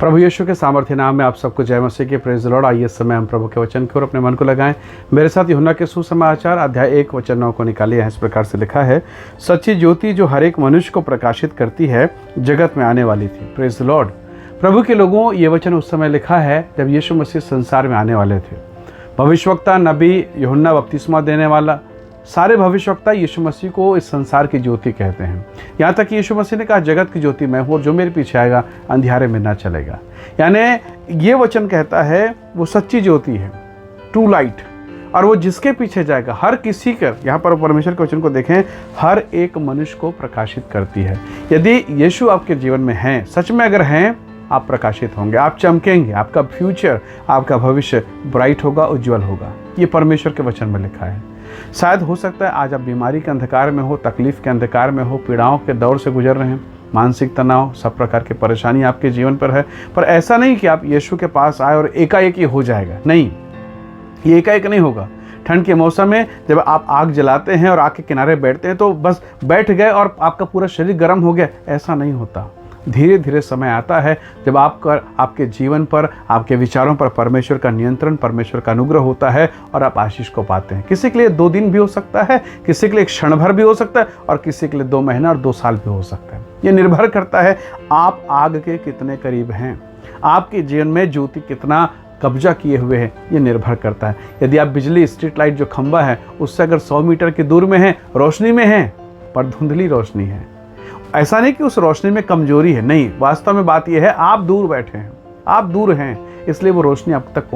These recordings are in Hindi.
प्रभु यीशु के सामर्थ्य नाम में आप सबको जय मसीह के प्रेज द लॉर्ड। आइए इस समय हम प्रभु के वचन की ओर अपने मन को लगाएं। मेरे साथ यूहन्ना के सुसमाचार अध्याय 1 वचन 9 को निकालिए। इस प्रकार से लिखा है, सच्ची ज्योति जो हर एक मनुष्य को प्रकाशित करती है जगत में आने वाली थी। Praise the Lord. प्रभु के लोगों, ये वचन उस समय लिखा है जब यीशु मसीह संसार में आने वाले थे। भविष्यवक्ता, नबी, यूहन्ना बपतिस्मा देने वाला, सारे भविष्यवक्ता यीशु मसीह को इस संसार की ज्योति कहते हैं। यहाँ तक कि यीशु मसीह ने कहा, जगत की ज्योति मैं हूँ और जो मेरे पीछे आएगा अंधियारे में ना चलेगा। यानी ये वचन कहता है वो सच्ची ज्योति है, ट्रू लाइट, और वो जिसके पीछे जाएगा हर किसी का, यहाँ पर परमेश्वर के वचन को देखें, हर एक मनुष्य को प्रकाशित करती है। यदि यीशु आपके जीवन में हैं, सच में अगर हैं, आप प्रकाशित होंगे, आप चमकेंगे, आपका फ्यूचर, आपका भविष्य ब्राइट होगा, उज्जवल होगा। ये परमेश्वर के वचन में लिखा है। शायद हो सकता है आज आप बीमारी के अंधकार में हो, तकलीफ के अंधकार में हो, पीड़ाओं के दौर से गुजर रहे हैं, मानसिक तनाव, सब प्रकार की परेशानी आपके जीवन पर है। पर ऐसा नहीं कि आप यीशु के पास आए और एकाएक ये हो जाएगा। नहीं, ये एकाएक नहीं होगा। ठंड के मौसम में जब आप आग जलाते हैं और आग के किनारे बैठते हैं तो बस बैठ गए और आपका पूरा शरीर गर्म हो गया, ऐसा नहीं होता। धीरे धीरे समय आता है जब आपके जीवन पर, आपके विचारों पर परमेश्वर का नियंत्रण, परमेश्वर का अनुग्रह होता है और आप आशीष को पाते हैं। किसी के लिए 2 दिन भी हो सकता है, किसी के लिए 1 क्षण भर भी हो सकता है और किसी के लिए 2 महीना और 2 साल भी हो सकता है। ये निर्भर करता है आप आग के कितने करीब हैं, आपके जीवन में ज्योति कितना कब्जा किए हुए हैं, ये निर्भर करता है। यदि आप बिजली, स्ट्रीट लाइट जो खंबा है उससे अगर 100 मीटर की दूर में है, रोशनी में है पर धुंधली रोशनी है, ऐसा नहीं कि उस रोशनी में कमजोरी है, नहीं, वास्तव में बात यह है आप दूर बैठे हैं, आप दूर हैं, इसलिए वो रोशनी आप तक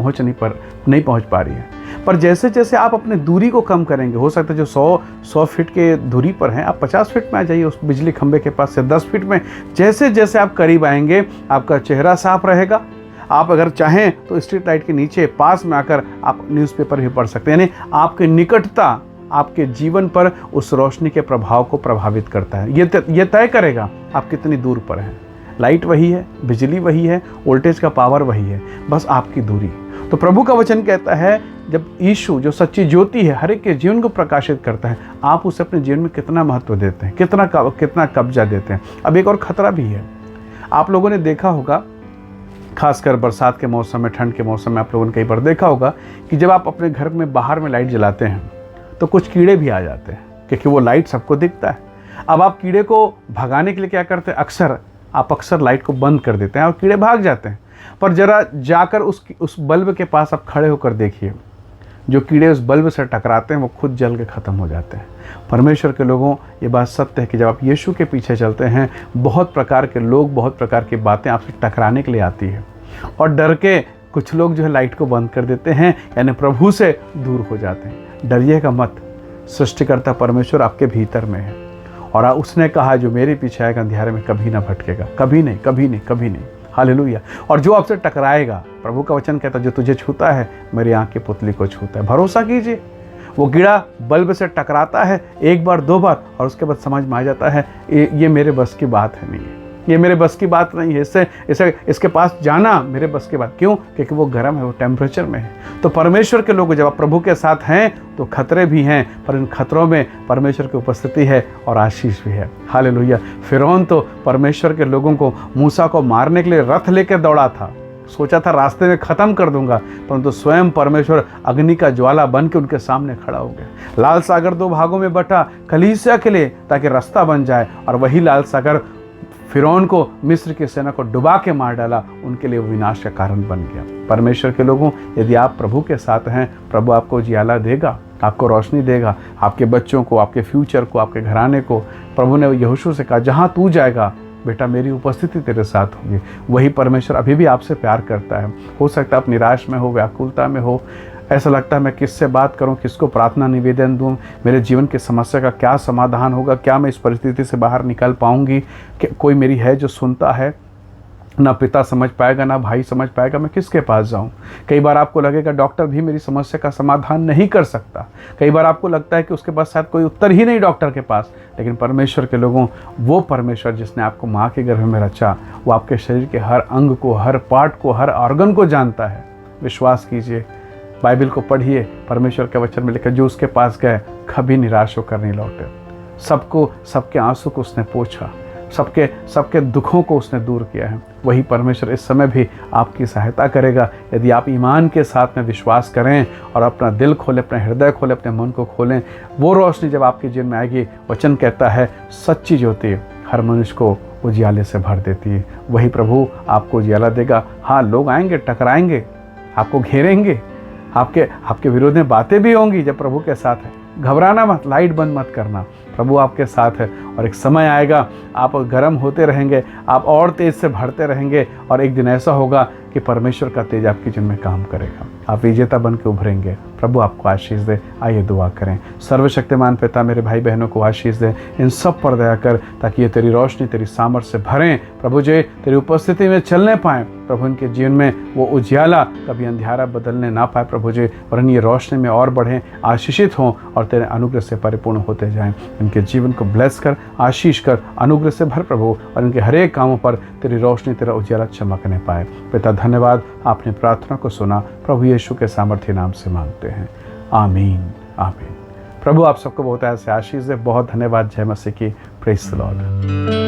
नहीं पहुंच पा रही है। पर जैसे जैसे आप अपने दूरी को कम करेंगे, हो सकता है जो 100 फीट के दूरी पर हैं, आप 50 फीट में आ जाइए उस बिजली खंबे के पास से, 10 फीट में। जैसे जैसे आप करीब आएंगे आपका चेहरा साफ रहेगा। आप अगर चाहें तो स्ट्रीट लाइट के नीचे पास में आकर आप न्यूज़पेपर भी पढ़ सकते हैं। यानी आपकी निकटता आपके जीवन पर उस रोशनी के प्रभाव को प्रभावित करता है। ये तय करेगा आप कितनी दूर पर हैं। लाइट वही है, बिजली वही है, वोल्टेज का पावर वही है, बस आपकी दूरी। तो प्रभु का वचन कहता है जब यीशु जो सच्ची ज्योति है हर एक के जीवन को प्रकाशित करता है, आप उसे अपने जीवन में कितना महत्व देते हैं, कितना कब्जा देते हैं। अब एक और खतरा भी है। आप लोगों ने देखा होगा, खासकर बरसात के मौसम में, ठंड के मौसम में आप लोगों ने कई बार देखा होगा कि जब आप अपने घर में बाहर में लाइट जलाते हैं तो कुछ कीड़े भी आ जाते हैं, क्योंकि वो लाइट सबको दिखता है। अब आप कीड़े को भगाने के लिए क्या करते हैं, अक्सर लाइट को बंद कर देते हैं और कीड़े भाग जाते हैं। पर जरा जाकर उस बल्ब के पास आप खड़े होकर देखिए, जो कीड़े उस बल्ब से टकराते हैं वो खुद जल के ख़त्म हो जाते हैं। परमेश्वर के लोगों, ये बात सत्य है कि जब आप यीशु के पीछे चलते हैं, बहुत प्रकार के लोग, बहुत प्रकार की बातें आपसे टकराने के लिए आती है और डर के कुछ लोग जो है लाइट को बंद कर देते हैं, यानी प्रभु से दूर हो जाते हैं। डरिएगा मत, सृष्टिकर्ता परमेश्वर आपके भीतर में है और उसने कहा जो मेरे पीछे आएगा अंधियारे में कभी ना भटकेगा, कभी नहीं, कभी नहीं, कभी नहीं। हालेलुया। और जो आपसे टकराएगा, प्रभु का वचन कहता है जो तुझे छूता है मेरी आंख की पुतली को छूता है। भरोसा कीजिए, वो कीड़ा बल्ब से टकराता है 1 बार 2 बार और उसके बाद समझ में आ जाता है ये मेरे बस की बात है, नहीं है, ये मेरे बस की बात नहीं है, इसके पास जाना मेरे बस की बात। क्यों? क्योंकि वो गर्म है, वो टेम्परेचर में है। तो परमेश्वर के लोग जब आप प्रभु के साथ हैं तो खतरे भी हैं, पर इन खतरों में परमेश्वर की उपस्थिति है और आशीष भी है। हालेलुया। फिरौन तो परमेश्वर के लोगों को, मूसा को मारने के लिए रथ लेकर दौड़ा था, सोचा था रास्ते में ख़त्म कर दूंगा, परंतु स्वयं परमेश्वर अग्नि का ज्वाला बन के उनके सामने खड़ा हो गया। लाल सागर 2 भागों में बटा कलीसिया के लिए ताकि रास्ता बन जाए, और वही लाल सागर फिरौन को, मिस्र की सेना को डुबा के मार डाला, उनके लिए विनाश का कारण बन गया। परमेश्वर के लोगों, यदि आप प्रभु के साथ हैं, प्रभु आपको उजियाला देगा, आपको रोशनी देगा, आपके बच्चों को, आपके फ्यूचर को, आपके घराने को। प्रभु ने यहोशू से कहा, जहाँ तू जाएगा बेटा मेरी उपस्थिति तेरे साथ होगी। वही परमेश्वर अभी भी आपसे प्यार करता है। हो सकता है आप निराश में हो, व्याकुलता में हो, ऐसा लगता है मैं किससे बात करूं, किसको प्रार्थना निवेदन दूं, मेरे जीवन की समस्या का क्या समाधान होगा, क्या मैं इस परिस्थिति से बाहर निकल पाऊंगी, कि कोई मेरी है जो सुनता है। ना पिता समझ पाएगा, ना भाई समझ पाएगा, मैं किसके पास जाऊं। कई बार आपको लगेगा डॉक्टर भी मेरी समस्या का समाधान नहीं कर सकता। कई बार आपको लगता है कि उसके पास शायद कोई उत्तर ही नहीं डॉक्टर के पास। लेकिन परमेश्वर के लोगों, वो परमेश्वर जिसने आपको माँ के गर्भ में रचा, वो आपके शरीर के हर अंग को, हर पार्ट को, हर ऑर्गन को जानता है। विश्वास कीजिए, बाइबल को पढ़िए, परमेश्वर के वचन में लिखा, जो उसके पास गए कभी निराश होकर नहीं लौटे। सबके आंसू को उसने पोंछा, सबके सबके दुखों को उसने दूर किया है। वही परमेश्वर इस समय भी आपकी सहायता करेगा यदि आप ईमान के साथ में विश्वास करें और अपना दिल खोलें, अपना हृदय खोलें, अपने मन को खोलें। वो रोशनी जब आपके जीवन में आएगी, वचन कहता है सच्ची ज्योति हर मनुष्य को उजियाले से भर देती है। वही प्रभु आपको उजियाला देगा। हाँ, लोग आएंगे, टकराएंगे, आपको घेरेंगे, आपके विरोध में बातें भी होंगी। जब प्रभु के साथ है, घबराना मत, लाइट बंद मत करना, प्रभु आपके साथ है। और एक समय आएगा आप गर्म होते रहेंगे, आप और तेज से बढ़ते रहेंगे, और एक दिन ऐसा होगा कि परमेश्वर का तेज आपके जीवन में काम करेगा, आप विजेता बन के उभरेंगे। प्रभु आपको आशीष दे। आइए दुआ करें। सर्वशक्तिमान पिता, मेरे भाई बहनों को आशीष दे, इन सब पर दया कर, ताकि ये तेरी रोशनी, तेरी सामर्थ्य से भरें प्रभु जी, तेरी उपस्थिति में चलने पाएँ प्रभु। इनके जीवन में वो उजियाला कभी अंधियारा बदलने ना पाए प्रभु जी, वरन ये रोशनी में और बढ़ें, आशीषित हों और तेरे अनुग्रह से परिपूर्ण होते जाएं। इनके जीवन को ब्लेस कर, आशीष कर, अनुग्रह से भर प्रभु, और इनके हर एक कामों पर तेरी रोशनी, तेरा उजियाला चमकने पाए। पिता धन्यवाद, आपने प्रार्थना को सुना, प्रभु यीशु के सामर्थ्य नाम से मांगते हैं, आमीन आमीन। प्रभु आप सबको बहुत ऐसे आशीष दे। बहुत धन्यवाद। जय मसीह की। Praise the Lord.